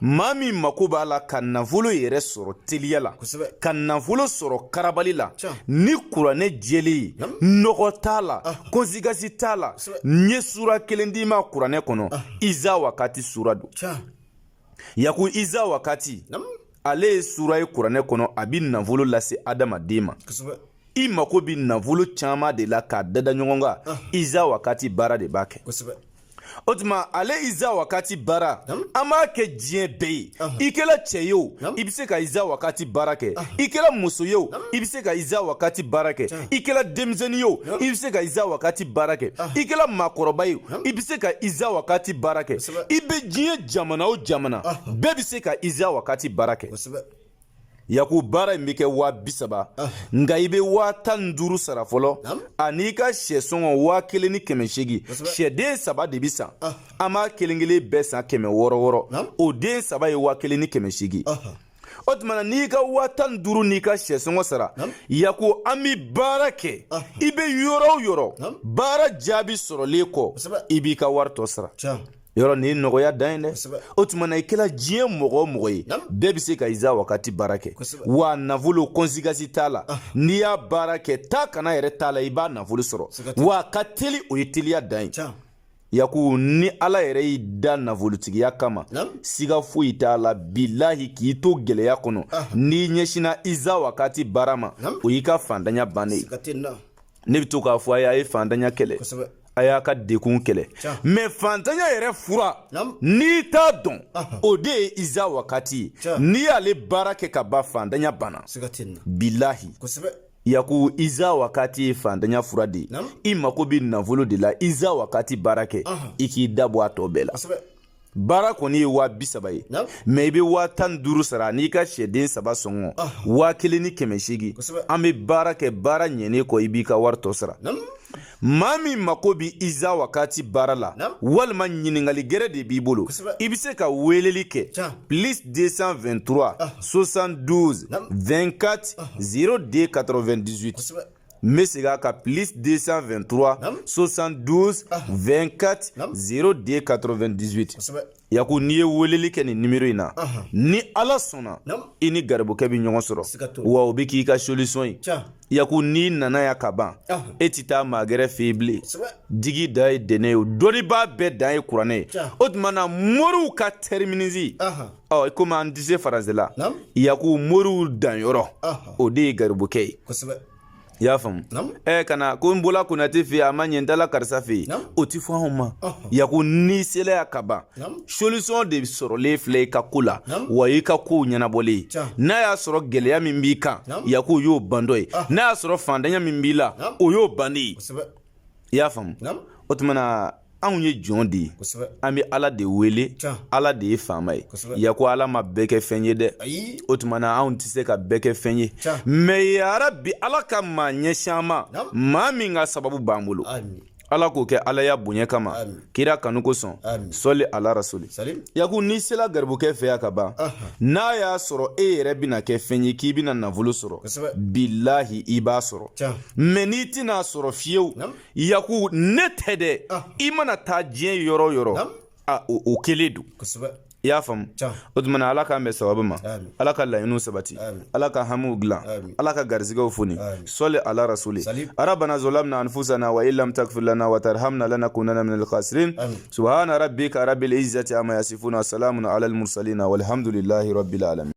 maa min mako b'a la ka nafolo yɛrɛ sɔrɔ teliya la ka nafolo sɔrɔ karabali la ni kuranɛ jɛlen nɔgɔ t'a la konsigasi t'a la n ye sura kelen d'i ma kuranɛ kɔnɔ iza wakati sura don yaku iza wakati ale ye sura ye kuranɛ kɔnɔ a bi nafolo lase adamaden ma i mako bi nafolo caman de la k'a dada ɲɔgɔn kan iza wakati baara de b'a kɛ o tuma ale iza wakati baara an b'a kɛ diɲɛ bɛɛ ye i kɛra cɛ ye o i bɛ se ka iza wakati baara kɛ i kɛra muso ye o i bɛ se ka iza wakati baara kɛ i kɛra denmisɛnnin ye o i bɛ se ka iza wakati baara kɛ i kɛra maakɔrɔba ye o i bɛ se ka iza wakati baara kɛ i bɛ diɲɛ jamana o jamana bɛɛ bɛ se ka iza wakati baara kɛ yaku baara in bɛ kɛ 30,000 nka i bɛ 15,000 sara fɔlɔ ani ka sɛsɔngɔ 1,800 sɛden 3 de bɛ san an b'a kelen kelen bɛɛ san 600 o den 3 ye 1,800 o tuma n'i ka 15,000 n'i ka sɛsɔngɔ sara yaku an bɛ baara kɛ i bɛ yɔrɔ o yɔrɔ baara jaabi sɔrɔlen kɔ i b'i ka wari tɔ sara yɔrɔ ni nɔgɔya dan ye dɛ o tuma na i kɛra diɲɛ mɔgɔ o mɔgɔ ye bɛɛ bɛ se ka iza wakati baara kɛ wa nafolo konsigasi t'a la n'i y'a baara kɛ taa kana yɛrɛ t'a la i b'a nafolo sɔrɔ wa ka teli o ye teliya dan ye yaku ni ala yɛrɛ y'i da nafolotigiya kama siga foyi t'a la bilahi k'i to gɛlɛya kɔnɔ n'i ɲɛsina iza wakati baara ma o y'i ka fantanya bannen ye ne bɛ to k'a fɔ a ye fantanya kɛlɛ a y'a ka dekun kɛlɛ mais fantanya yɛrɛ fura n'i t'a dɔn o de ye iza wakati ye n'i y'ale baara kɛ ka ban fantanya banna bilahi yaku iza wakati ye fantanya fura de ye i mako bɛ nafolo de la iza wakati baara kɛ i k'i dabɔ a tɔ bɛɛ la baara kɔni ye 30,000 ye mais i bɛ 15,000 sara n'i ka sɛden 3 sɔngɔ 1,800 an bɛ baara kɛ baara ɲɛnen kɔ i b'i ka wari tɔ sara maa min mako bi iza wakati baara la walima ɲininkali gɛrɛ de b'i bolo i bɛ se ka weleli kɛ +223 72 24 02 98 n bɛ segin a kan +223 72 24 02 98 yaku n'i ye weleli kɛ nin numéro in na ni ala sɔnna i ni garibukɛ bɛ ɲɔgɔn sɔrɔ wa o bɛ k'i ka solution ye yaku n'i nana ya ka ban e tɛ taa maa gɛrɛ fɛ yen bilen digi da ye dɛnɛ ye o dɔnnibaa bɛɛ dan ye kuranɛ ye o tuma na moriw ka terminisme komi an tɛ se faransi la yaku moriw danyɔrɔ o de ye garibukɛ ye i y'a faamu kana ko n bɔla Konate fɛ yen a ma ɲɛ n taara karisa fɛ yen o tɛ fɔ anw ma yaku n'i sela ka ban solution de sɔrɔlen filɛ i ka ko la wa i ka kow ɲɛnabɔlen n'a y'a sɔrɔ gɛlɛya min b'i kan yaku o y'o ban dɔ ye n'a y'a sɔrɔ fantanya min b'i la o y'o bannen ye i y'a faamu o tuma na anw ye jɔn de ye an bɛ ala de wele ala de ye faama ye yaku ala ma bɛɛ kɛ fɛn ye dɛ o tuma na anw tɛ se ka bɛɛ kɛ fɛn ye mais yarabi ala ka maa ɲɛsin an ma maa min ka sababu b'an bolo ala k'o kɛ ala ya bonya kama kira kanu kosɔn sɔli ala rasuli yaku n'i sela garibukɛ fɛ ya ka ban n'a y'a sɔrɔ e yɛrɛ bɛna kɛ fɛn ye k'i bɛna nafolo sɔrɔ bilahi i b'a sɔrɔ mais n'i tɛna sɔrɔ fiyewu yaku ne tɛ dɛ i mana taa diɲɛ yɔrɔ o yɔrɔ o kelen don i y'a faamu o tuma na ala k'an bɛn sababu ma ala ka laɲiniw sabati ala ka hamiw dilan ala ka garizigɛw foni sɔli ala rasuli arabana zolamna anfusana wa illam takfir lana wa tarhamna lanakunanna minal khasirin subhana rabbika rabbil izzati amma yasifuna salamun alal mursalin walhamdulillahi rabbil alamin